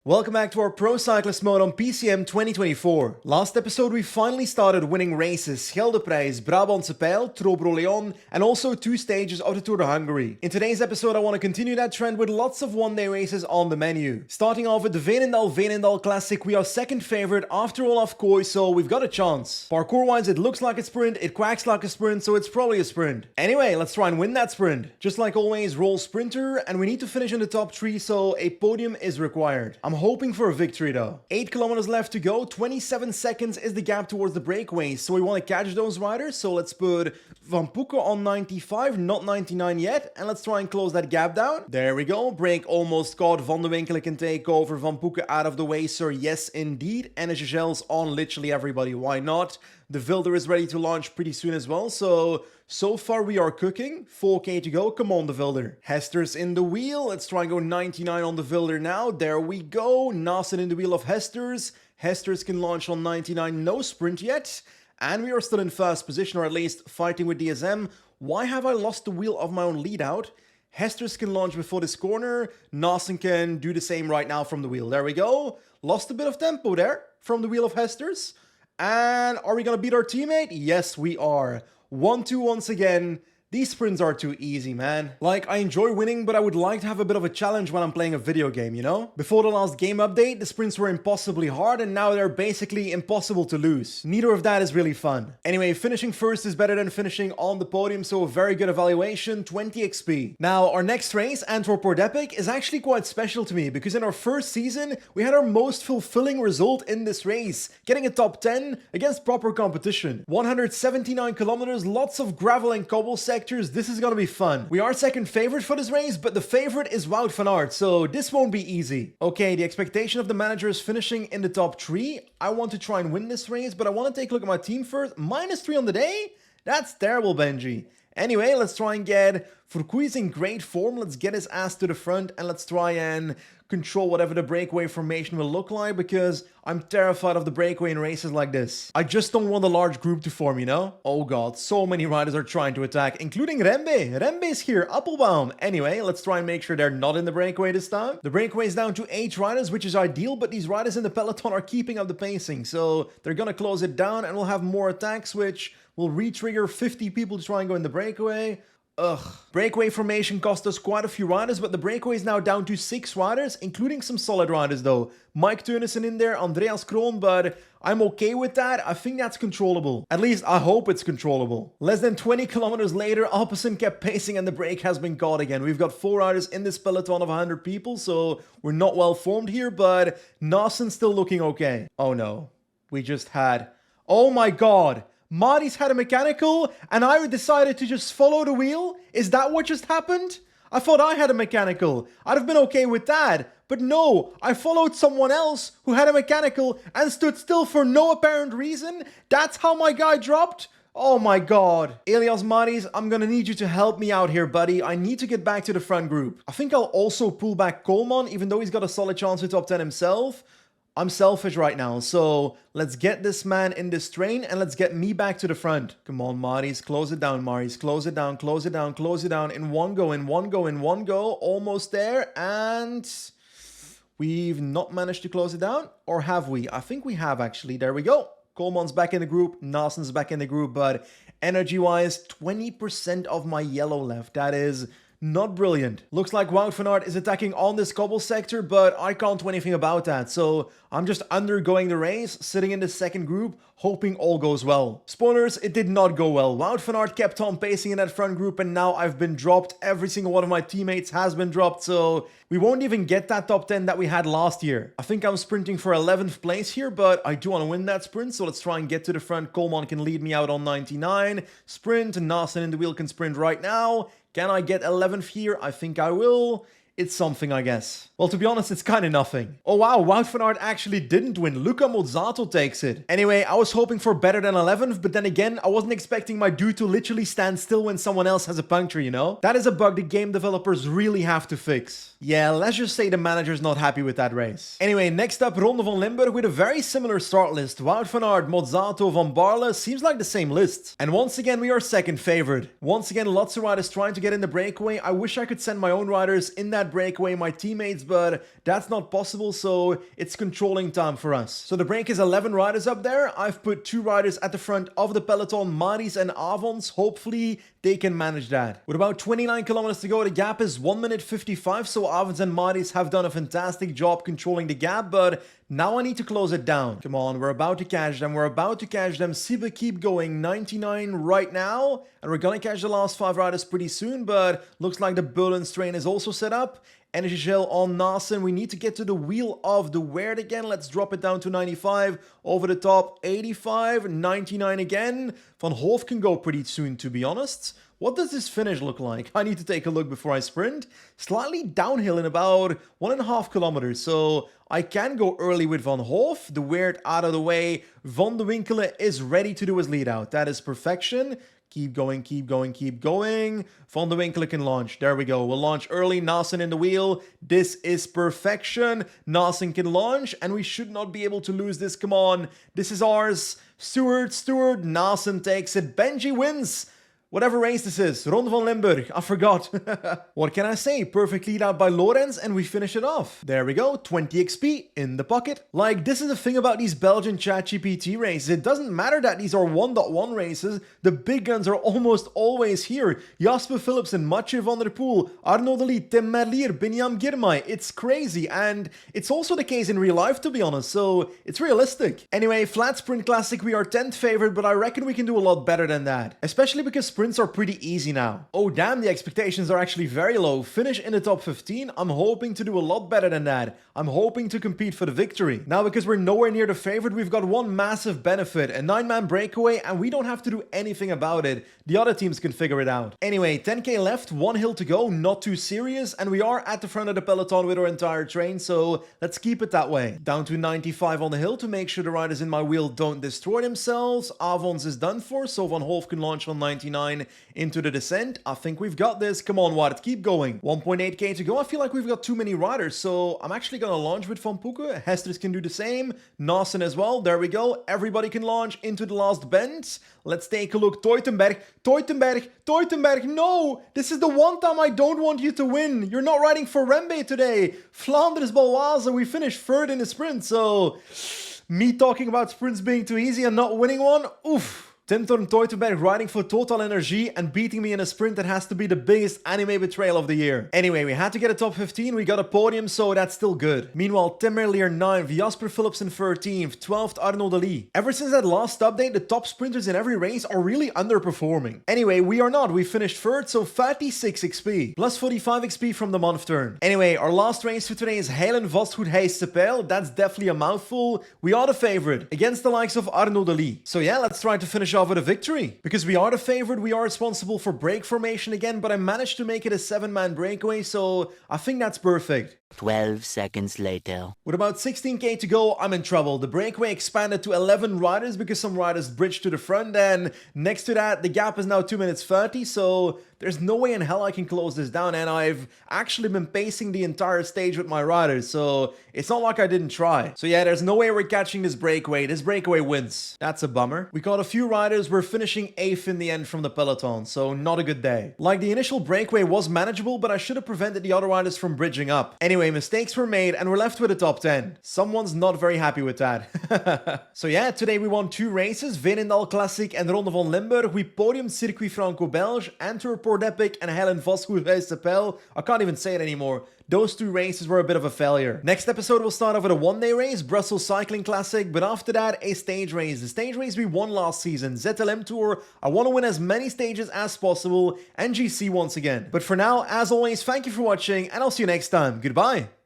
Welcome back to our Pro Cyclist mode on PCM 2024. Last episode we finally started winning races, Scheldeprijs, Brabantse Pijl, Trobro-Leon, and also 2 stages of the Tour de Hungary. In today's episode I want to continue that trend with lots of one-day races on the menu. Starting off with the Veenendaal-Veenendaal Classic, we are second favorite after Olaf Kooi, so we've got a chance. Parkour-wise it looks like a sprint, it quacks like a sprint, so it's probably a sprint. Anyway, let's try and win that sprint. Just like always, roll sprinter, and we need to finish in the top 3, so a podium is required. I'm hoping for a victory though. 8 kilometers left to go, 27 seconds is the gap towards the breakaways, so we want to catch those riders, so let's put Van Poeke on 95, not 99 yet, and let's try and close that gap down. There we go, break almost caught, Van de Winkelen can take over, Van Poeke out of the way, sir, yes indeed, and Gels on literally everybody, why not? The Vilder is ready to launch pretty soon as well, so far we are cooking. 4k to go, come on the Vilder. Hester's in the wheel, let's try and go 99 on the Vilder now, there we go. Nasen in the wheel of Hester's. Hester's can launch on 99, no sprint yet. And we are still in first position, or at least fighting with DSM. Why have I lost the wheel of my own lead out? Hester's can launch before this corner. Nasen can do the same right now from the wheel. There we go. Lost a bit of tempo there from the wheel of Hester's. And are we going to beat our teammate? Yes, we are. 1-2 once again. These sprints are too easy, man. Like, I enjoy winning, but I would like to have a bit of a challenge when I'm playing a video game, you know? Before the last game update, the sprints were impossibly hard, and now they're basically impossible to lose. Neither of that is really fun. Anyway, finishing first is better than finishing on the podium, so a very good evaluation, 20 XP. Now, our next race, Antwerp Port Epic, is actually quite special to me, because in our first season, we had our most fulfilling result in this race, getting a top 10 against proper competition. 179 kilometers, lots of gravel and cobble sections. This is gonna be fun. We are second favorite for this race, but the favorite is Wout van Aert, so this won't be easy. Okay, the expectation of the manager is finishing in the top 3. I want to try and win this race, but I want to take a look at my team first. -3 on the day? That's terrible, Benji. Anyway, let's try and get Furkui's in great form. Let's get his ass to the front and let's try and control whatever the breakaway formation will look like, because I'm terrified of the breakaway in races like this. I just don't want a large group to form, you know? Oh god, so many riders are trying to attack, including Rembe. Rembe's here, Appelbaum. Anyway, let's try and make sure they're not in the breakaway this time. The breakaway is down to 8 riders, which is ideal, but these riders in the peloton are keeping up the pacing, so they're gonna close it down and we'll have more attacks, which will re-trigger 50 people to try and go in the breakaway. Ugh. Breakaway formation cost us quite a few riders, but the breakaway is now down to 6 riders, including some solid riders though. Mike Teunissen in there, Andreas Kroon, but I'm okay with that. I think that's controllable. At least I hope it's controllable. Less than 20 kilometers later, Alpecin kept pacing and the break has been caught again. We've got 4 riders in this peloton of 100 people, so we're not well formed here, but Nasen's still looking okay. Oh no. We just had... Oh my god! Mari's had a mechanical, and I decided to just follow the wheel? Is that what just happened? I thought I had a mechanical. I'd have been okay with that. But no, I followed someone else who had a mechanical and stood still for no apparent reason. That's how my guy dropped? Oh my god. Elias Maris, I'm gonna need you to help me out here, buddy. I need to get back to the front group. I think I'll also pull back Coleman, even though he's got a solid chance to top 10 himself. I'm selfish right now, so let's get this man in this train and let's get me back to the front. Come on, Maris, close it down, Maris. Close it down, close it down, close it down. In one go, in one go, in one go. Almost there, and we've not managed to close it down. Or have we? I think we have, actually. There we go. Coleman's back in the group. Nasen's back in the group, but energy-wise, 20% of my yellow left. That is... not brilliant. Looks like Wout van Aert is attacking on this cobble sector, but I can't do anything about that. So I'm just undergoing the race, sitting in the second group, hoping all goes well. Spoilers, it did not go well. Wout van Aert kept on pacing in that front group, and now I've been dropped. Every single one of my teammates has been dropped, so we won't even get that top 10 that we had last year. I think I'm sprinting for 11th place here, but I do want to win that sprint, so let's try and get to the front. Coleman can lead me out on 99. Sprint, Nasen in the wheel can sprint right now. Can I get 11th here? I think I will. It's something, I guess. Well, to be honest, it's kind of nothing. Oh wow, Wout van Aert actually didn't win. Luca Mozzato takes it. Anyway, I was hoping for better than 11th, but then again, I wasn't expecting my dude to literally stand still when someone else has a puncture, you know? That is a bug the game developers really have to fix. Yeah, let's just say the manager's not happy with that race. Anyway, next up, Ronde van Limburg with a very similar start list. Wout van Aert, Mozzato, Van Baarle, seems like the same list. And once again, we are second favored. Once again, lots of riders trying to get in the breakaway. I wish I could send my own riders in that that breakaway my teammates, but that's not possible, so it's controlling time for us. So the break is 11 riders up there. I've put 2 riders at the front of the peloton, Maris and Avons. Hopefully they can manage that. With about 29 kilometers to go, the gap is 1 minute 55, so Avons and Maris have done a fantastic job controlling the gap, but now I need to close it down. Come on, we're about to catch them. We're about to catch them. Sibe, keep going. 99 right now. And we're gonna catch the last 5 riders pretty soon, but looks like the Berlin strain is also set up. Energy gel on Nasen. We need to get to the wheel of the Weird again. Let's drop it down to 95. Over the top, 85. 99 again. Van Hoof can go pretty soon, to be honest. What does this finish look like? I need to take a look before I sprint. Slightly downhill in about 1.5 kilometers, so I can go early with Van Hoof. The Weird out of the way. Van de Winkelen is ready to do his lead out. That is perfection. Keep going, keep going, keep going. Van de Winkelen can launch. There we go. We'll launch early. Nasen in the wheel. This is perfection. Nasen can launch, and we should not be able to lose this. Come on. This is ours. Stewart. Nasen takes it. Benji wins. Whatever race this is, Ronde van Limburg, I forgot. What can I say? Perfect lead out by Lorenz and we finish it off. There we go, 20 XP in the pocket. Like, this is the thing about these Belgian ChatGPT races. It doesn't matter that these are 1.1 races. The big guns are almost always here. Jasper Philipsen, Mathieu van der Poel, Arnaud Delis, Tim Merlier, Binyam Girmay. It's crazy, and it's also the case in real life, to be honest, so it's realistic. Anyway, flat sprint classic, we are 10th favorite, but I reckon we can do a lot better than that. Especially because sprints are pretty easy now. Oh damn, the expectations are actually very low. Finish in the top 15. I'm hoping to do a lot better than that. I'm hoping to compete for the victory. Now, because we're nowhere near the favorite, we've got one massive benefit. A 9-man breakaway, and we don't have to do anything about it. The other teams can figure it out. Anyway, 10k left, 1 hill to go, not too serious, and we are at the front of the peloton with our entire train, so let's keep it that way. Down to 95 on the hill to make sure the riders in my wheel don't destroy themselves. Avons is done for, so Van Hoof can launch on 99 into the descent. I think we've got this. Come on, Wout, keep going. 1.8k to go. I feel like we've got too many riders, so I'm actually gonna launch with Van Poeke. Hesters can do the same. Nasen as well. There we go. Everybody can launch into the last bend. Let's take a look. Teutenberg. No! This is the one time I don't want you to win. You're not riding for Rembe today. Flanders Baloise, we finished 3rd in the sprint, so me talking about sprints being too easy and not winning one? Oof. Tim Teutenberg riding for Total Energy and beating me in a sprint that has to be the biggest anime betrayal of the year. Anyway, we had to get a top 15, we got a podium, so that's still good. Meanwhile, Tim Merlier 9th, Jasper Philipsen 13th, 12th Arnaud Delis. Ever since that last update, the top sprinters in every race are really underperforming. Anyway, we are not. We finished 3rd, so 36 XP. Plus 45 XP from the month turn. Anyway, our last race for today is Heilen Vastgoed Heistse Pijl. That's definitely a mouthful. We are the favorite against the likes of Arnaud Delis. So yeah, let's try to finish off with a victory. Because we are the favorite, we are responsible for break formation again, but I managed to make it a 7-man breakaway, so I think that's perfect. 12 seconds later. With about 16k to go, I'm in trouble. The breakaway expanded to 11 riders because some riders bridged to the front, and next to that, the gap is now 2 minutes 30, so there's no way in hell I can close this down, and I've actually been pacing the entire stage with my riders, so it's not like I didn't try. So yeah, there's no way we're catching this breakaway. This breakaway wins. That's a bummer. We caught a few riders. We're finishing 8th in the end from the peloton, so not a good day. Like, the initial breakaway was manageable, but I should have prevented the other riders from bridging up. Anyway, mistakes were made, and we're left with a top 10. Someone's not very happy with that. So yeah, today we won 2 races, Veenendaal Classic and Ronde van Limburg. We podiumed Circuit Franco-Belge, Antwerp Port Epic, and Heilen Vastgoed Heistse Pijl. I can't even say it anymore. Those 2 races were a bit of a failure. Next episode will start off with a 1-day race, Brussels Cycling Classic, but after that, a stage race. The stage race we won last season, ZLM Tour. I want to win as many stages as possible, and GC once again. But for now, as always, thank you for watching, and I'll see you next time. Goodbye!